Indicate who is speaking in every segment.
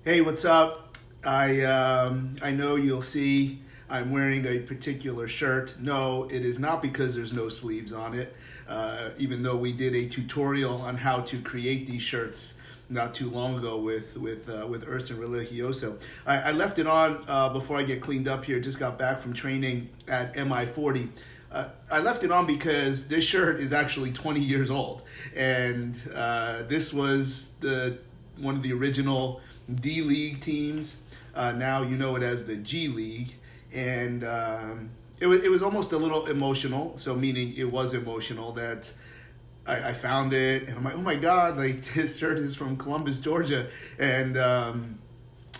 Speaker 1: Hey, what's up? I know you'll see I'm wearing a particular shirt. No, it is not because there's no sleeves on it. Even though we did a tutorial on how to create these shirts not too long ago with Urson Religioso. I left it on before I get cleaned up here. Just got back from training at MI40. I left it on because this shirt is actually 20 years old, and this was the one of the original D League teams. Now you know it as the G League, and it was almost a little emotional. So meaning it was emotional that I found it, and I'm like, oh my god, like this shirt is from Columbus, Georgia, and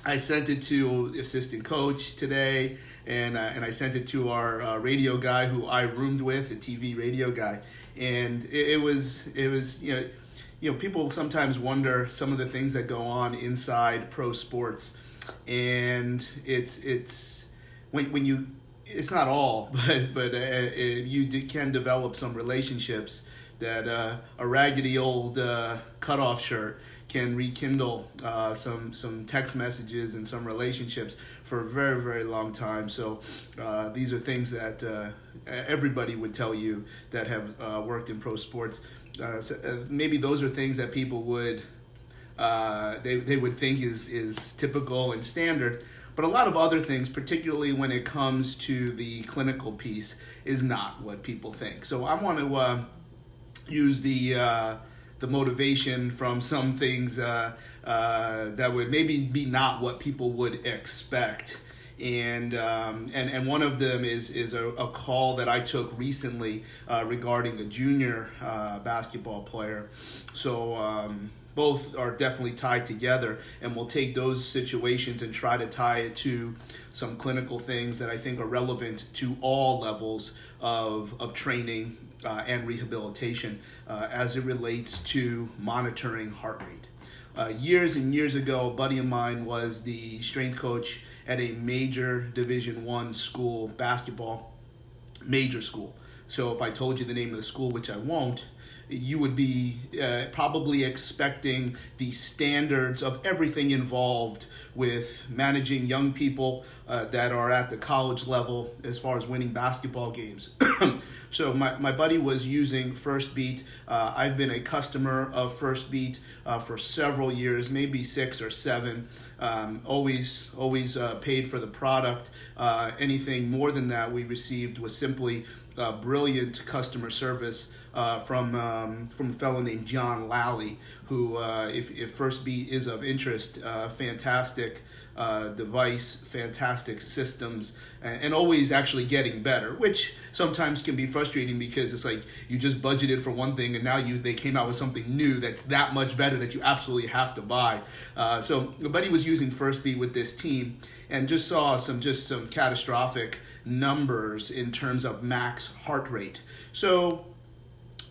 Speaker 1: I sent it to the assistant coach today, and I sent it to our radio guy who I roomed with, a TV radio guy, and it was people sometimes wonder some of the things that go on inside pro sports, and it's when you it's not all, but you can develop some relationships that a raggedy old cutoff shirt can rekindle some text messages and some relationships for a very, very long time. So these are things that everybody would tell you that have worked in pro sports. Maybe those are things that people would they would think is typical and standard, but a lot of other things, particularly when it comes to the clinical piece, is not what people think. So I want to use the motivation from some things that would maybe be not what people would expect. And one of them is a call that I took recently regarding the junior basketball player. So both are definitely tied together, and we'll take those situations and try to tie it to some clinical things that I think are relevant to all levels of training and rehabilitation as it relates to monitoring heart rate. Years and years ago, a buddy of mine was the strength coach at a major Division I school, basketball, major school. So if I told you the name of the school, which I won't, you would be probably expecting the standards of everything involved with managing young people that are at the college level as far as winning basketball games. So my buddy was using First Beat. I've been a customer of First Beat for several years, maybe 6 or 7. Always paid for the product. Anything more than that we received was simply brilliant customer service from a fellow named John Lally, who, if First Beat is of interest, fantastic device, fantastic systems, and always actually getting better, which sometimes can be frustrating because it's like you just budgeted for one thing and now they came out with something new that's that much better that you absolutely have to buy. So the buddy was using First Beat with this team and just saw some catastrophic numbers in terms of max heart rate. So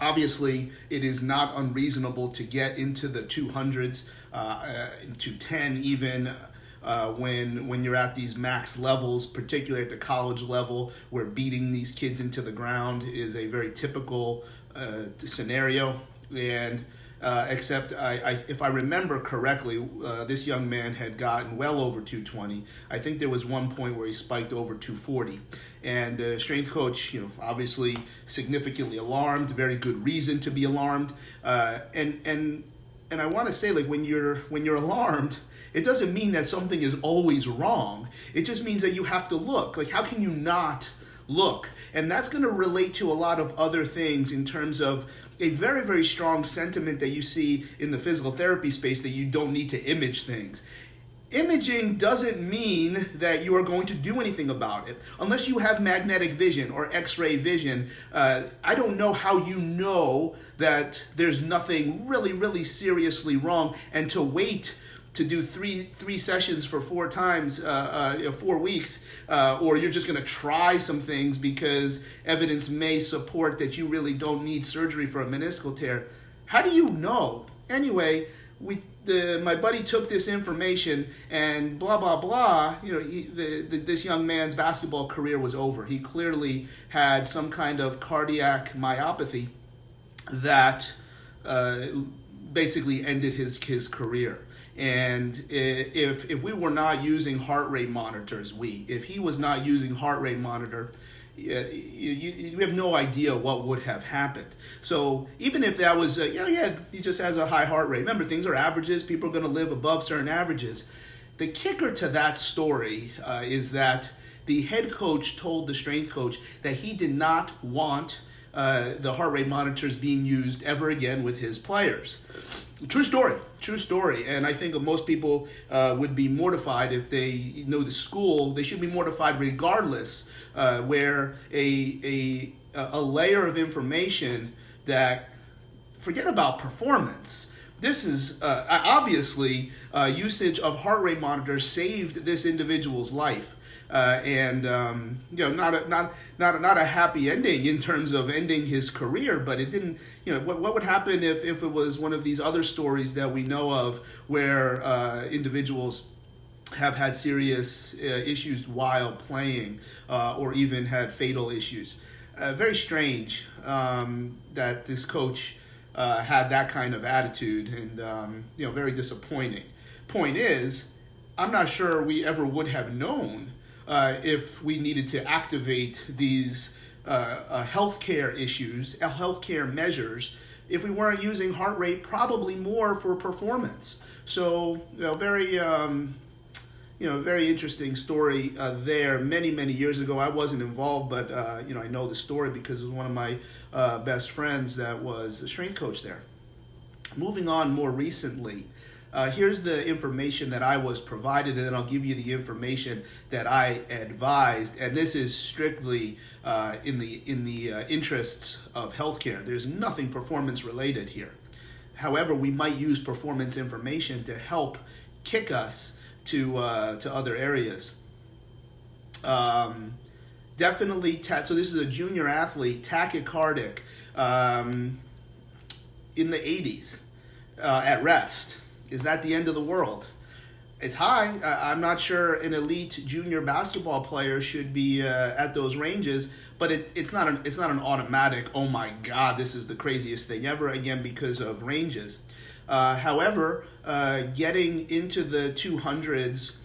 Speaker 1: obviously, it is not unreasonable to get into the 200s, to 10 even, when you're at these max levels, particularly at the college level, where beating these kids into the ground is a very typical scenario. And except if I remember correctly, this young man had gotten well over 220. I think there was one point where he spiked over 240. And strength coach, obviously significantly alarmed. Very good reason to be alarmed. And I want to say, like, when you're alarmed, it doesn't mean that something is always wrong. It just means that you have to look. Like, how can you not look? And that's going to relate to a lot of other things in terms of a very, very strong sentiment that you see in the physical therapy space that you don't need to image things. Imaging doesn't mean that you are going to do anything about it. Unless you have magnetic vision or X-ray vision, I don't know how you know that there's nothing really, really seriously wrong, and to wait to do three sessions for 4 times, 4 weeks, or you're just going to try some things because evidence may support that you really don't need surgery for a meniscal tear. How do you know? Anyway, my buddy took this information and blah, blah, blah. This young man's basketball career was over. He clearly had some kind of cardiac myopathy that basically ended his career. And if we were not using heart rate monitors, if he was not using heart rate monitor, you have no idea what would have happened. So even if that was, he just has a high heart rate. Remember, things are averages. People are going to live above certain averages. The kicker to that story is that the head coach told the strength coach that he did not want the heart rate monitors being used ever again with his players. True story. And I think most people would be mortified if they know the school. They should be mortified regardless, where a layer of information that, forget about performance. This is obviously usage of heart rate monitors saved this individual's life. Not a happy ending in terms of ending his career, but it didn't. What would happen if it was one of these other stories that we know of where individuals have had serious issues while playing, or even had fatal issues? Very strange that this coach had that kind of attitude, and very disappointing. Point is, I'm not sure we ever would have known if we needed to activate these healthcare issues, healthcare measures, if we weren't using heart rate probably more for performance. So, very interesting story there. Many years ago, I wasn't involved, but I know the story because it was one of my best friends that was a strength coach there. Moving on more recently. Here's the information that I was provided, and then I'll give you the information that I advised. And this is strictly in the interests of healthcare. There's nothing performance related here. However, we might use performance information to help kick us to other areas. Definitely. So this is a junior athlete, tachycardic, in the 80s, at rest. Is that the end of the world? It's high. I'm not sure an elite junior basketball player should be at those ranges, but it's not an automatic, oh my God, this is the craziest thing ever, again, because of ranges. However, getting into the 200s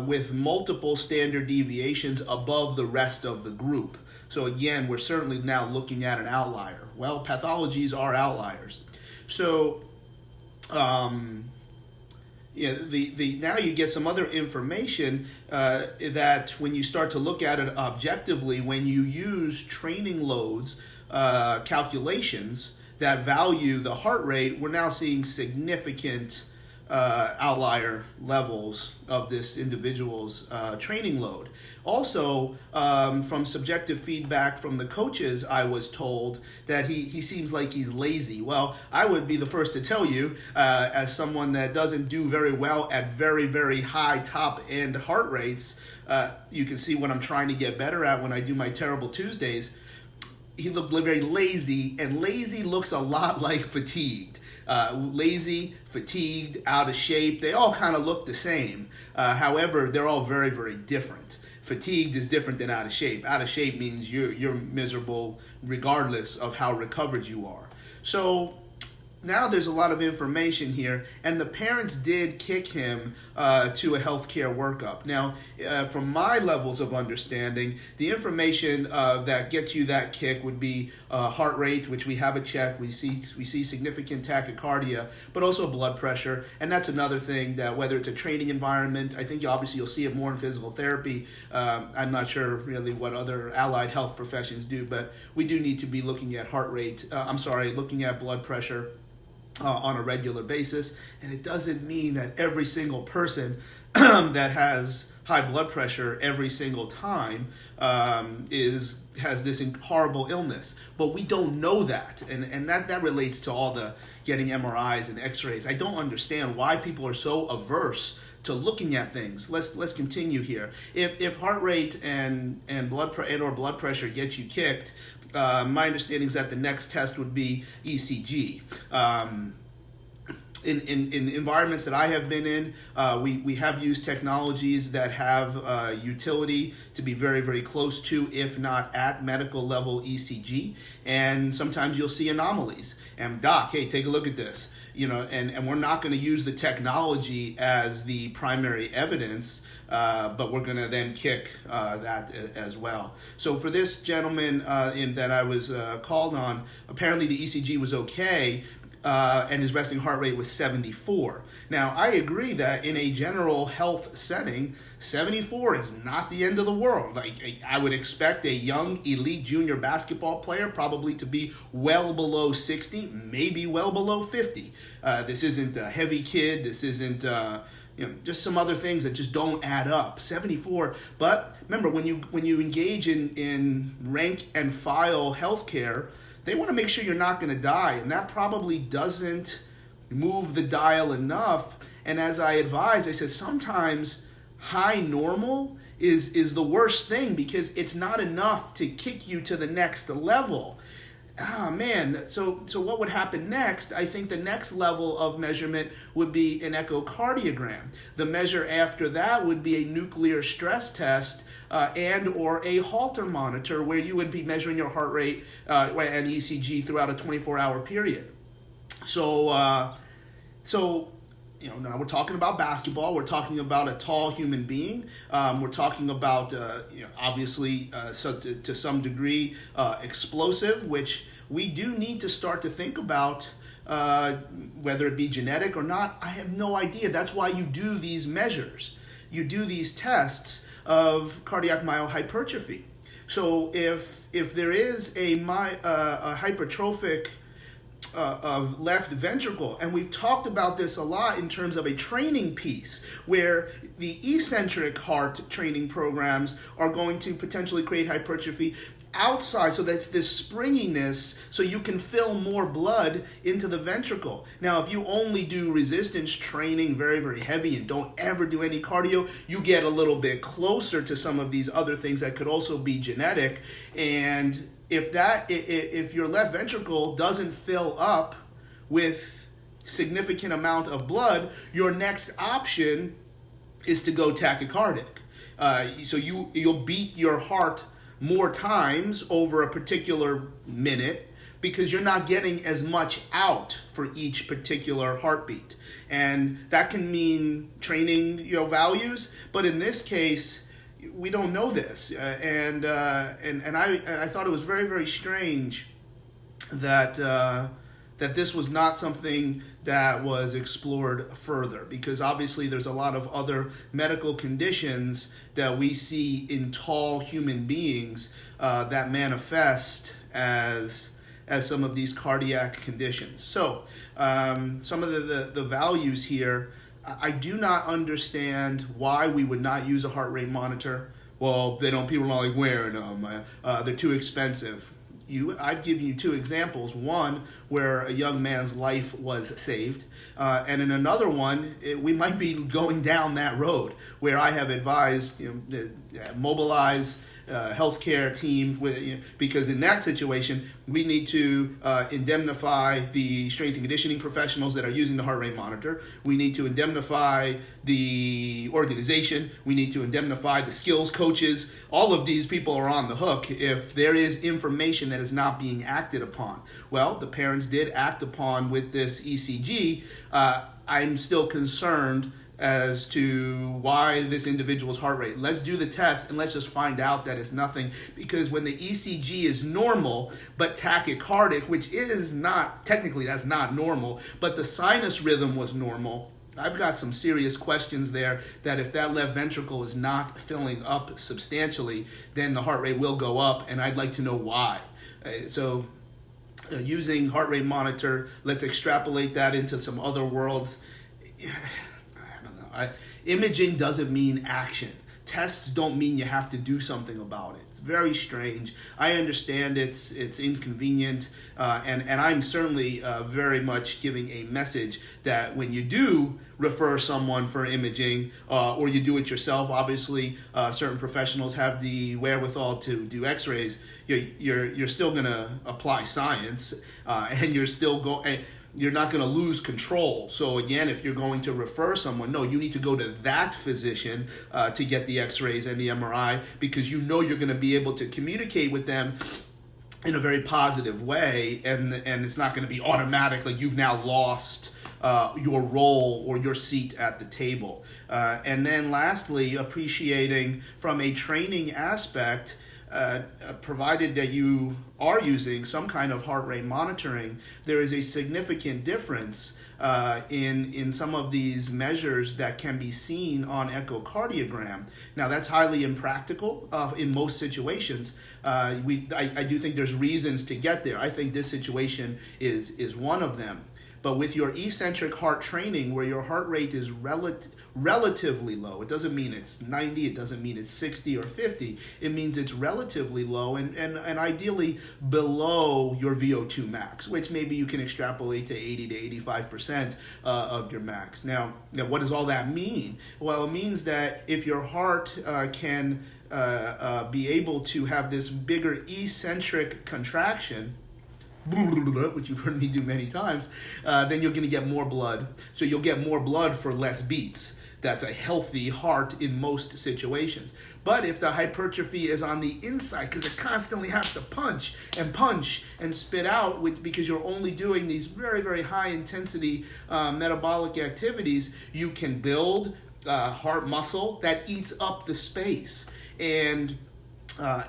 Speaker 1: with multiple standard deviations above the rest of the group. So again, we're certainly now looking at an outlier. Well, pathologies are outliers. So now you get some other information that when you start to look at it objectively, when you use training loads calculations that value the heart rate, we're now seeing significant outlier levels of this individual's training load. Also, from subjective feedback from the coaches, I was told that he seems like he's lazy. Well, I would be the first to tell you, as someone that doesn't do very well at very, very high top-end heart rates, you can see what I'm trying to get better at when I do my Terrible Tuesdays. He looked very lazy, and lazy looks a lot like fatigued. Lazy, fatigued, out of shape, they all kind of look the same. However, they're all very, very different. Fatigued is different than out of shape. Out of shape means you're miserable regardless of how recovered you are. So now there's a lot of information here, and the parents did kick him to a healthcare workup. Now, from my levels of understanding, the information that gets you that kick would be heart rate, which we have a check. We see significant tachycardia, but also blood pressure, and that's another thing that whether it's a training environment, I think obviously you'll see it more in physical therapy. I'm not sure really what other allied health professions do, but we do need to be looking at looking at blood pressure on a regular basis. And it doesn't mean that every single person that has high blood pressure every single time has this horrible illness. But we don't know that. And that relates to all the getting MRIs and x-rays. I don't understand why people are so averse to looking at things. Let's continue here. If heart rate and blood pressure get you kicked, my understanding is that the next test would be ECG. In environments that I have been in, we have used technologies that have utility to be very, very close to, if not at medical level ECG. And sometimes you'll see anomalies. And doc, hey, take a look at this. and we're not going to use the technology as the primary evidence, but we're going to then kick that as well. So for this gentleman that I was called on, apparently the ECG was okay, and his resting heart rate was 74. Now, I agree that in a general health setting, 74 is not the end of the world. Like, I would expect a young elite junior basketball player probably to be well below 60, maybe well below 50. This isn't a heavy kid. This isn't just some other things that just don't add up. 74. But remember, when you engage in rank and file healthcare, they want to make sure you're not going to die, and that probably doesn't move the dial enough. And as I advise, I said sometimes high normal is the worst thing, because it's not enough to kick you to the next level. So what would happen next? I think the next level of measurement would be an echocardiogram. The measure after that would be a nuclear stress test, and or a Holter monitor, where you would be measuring your heart rate and ECG throughout a 24-hour period. So now we're talking about basketball. We're talking about a tall human being. We're talking about, obviously, to some degree, explosive, which we do need to start to think about, whether it be genetic or not. I have no idea. That's why you do these measures. You do these tests of cardiac myohypertrophy. So if there is a hypertrophic of left ventricle, and we've talked about this a lot in terms of a training piece, where the eccentric heart training programs are going to potentially create hypertrophy outside, so that's this springiness, so you can fill more blood into the ventricle. Now, if you only do resistance training very, very heavy and don't ever do any cardio, you get a little bit closer to some of these other things that could also be genetic. And if your left ventricle doesn't fill up with significant amount of blood, your next option is to go tachycardic. So you'll beat your heart more times over a particular minute, because you're not getting as much out for each particular heartbeat. And that can mean training values, but in this case, we don't know this. And I thought it was very, very strange that this was not something that was explored further, because obviously there's a lot of other medical conditions that we see in tall human beings that manifest as some of these cardiac conditions. So some of the values here, I do not understand why we would not use a heart rate monitor. Well, people don't like wearing them. They're too expensive. I'd give you two examples. One where a young man's life was saved, and in another one, we might be going down that road where I have advised, mobilize healthcare team because in that situation we need to indemnify the strength and conditioning professionals that are using the heart rate monitor. We need to indemnify the organization. We need to indemnify the skills coaches. All of these people are on the hook if there is information that is not being acted upon. Well, the parents did act upon with this ECG. I'm still concerned as to why this individual's heart rate. Let's do the test and let's just find out that it's nothing, because when the ECG is normal but tachycardic, which is not, technically that's not normal, but the sinus rhythm was normal, I've got some serious questions there that if that left ventricle is not filling up substantially, then the heart rate will go up, and I'd like to know why. Using heart rate monitor, let's extrapolate that into some other worlds. Imaging doesn't mean action. Tests don't mean you have to do something about it. It's very strange. I understand it's inconvenient, and I'm certainly very much giving a message that when you do refer someone for imaging, or you do it yourself, obviously certain professionals have the wherewithal to do x-rays, you're still going to apply science, and you're not going to lose control. So again, if you're going to refer someone, no, you need to go to that physician to get the x-rays and the MRI, because you're going to be able to communicate with them in a very positive way, and it's not going to be automatic, like you've now lost your role or your seat at the table. And then lastly, appreciating from a training aspect, provided that you are using some kind of heart rate monitoring, there is a significant difference in some of these measures that can be seen on echocardiogram. Now, that's highly impractical in most situations. I do think there's reasons to get there. I think this situation is one of them. But with your eccentric heart training, where your heart rate is relatively low, it doesn't mean it's 90, it doesn't mean it's 60 or 50, it means it's relatively low and ideally below your VO2 max, which maybe you can extrapolate to 80 to 85% of your max. Now, what does all that mean? Well, it means that if your heart can be able to have this bigger eccentric contraction, which you've heard me do many times, then you're going to get more blood. So you'll get more blood for less beats. That's a healthy heart in most situations. But if the hypertrophy is on the inside, because it constantly has to punch and spit out, because you're only doing these very, very high intensity metabolic activities, you can build heart muscle that eats up the space. And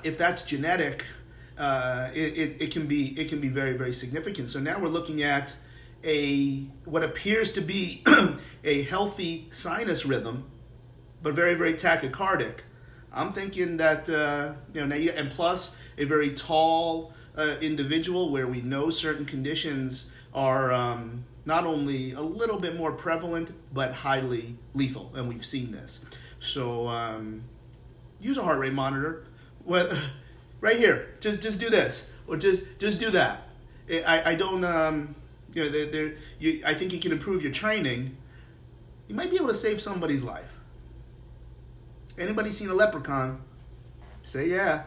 Speaker 1: if that's genetic, it can be very, very significant. So now we're looking at what appears to be a healthy sinus rhythm, but very, very tachycardic. I'm thinking that and plus a very tall individual where we know certain conditions are not only a little bit more prevalent but highly lethal, and we've seen this. So use a heart rate monitor. Well, right here, just do this, or just do that. I don't, I think you can improve your training. You might be able to save somebody's life. Anybody seen a leprechaun? Say yeah.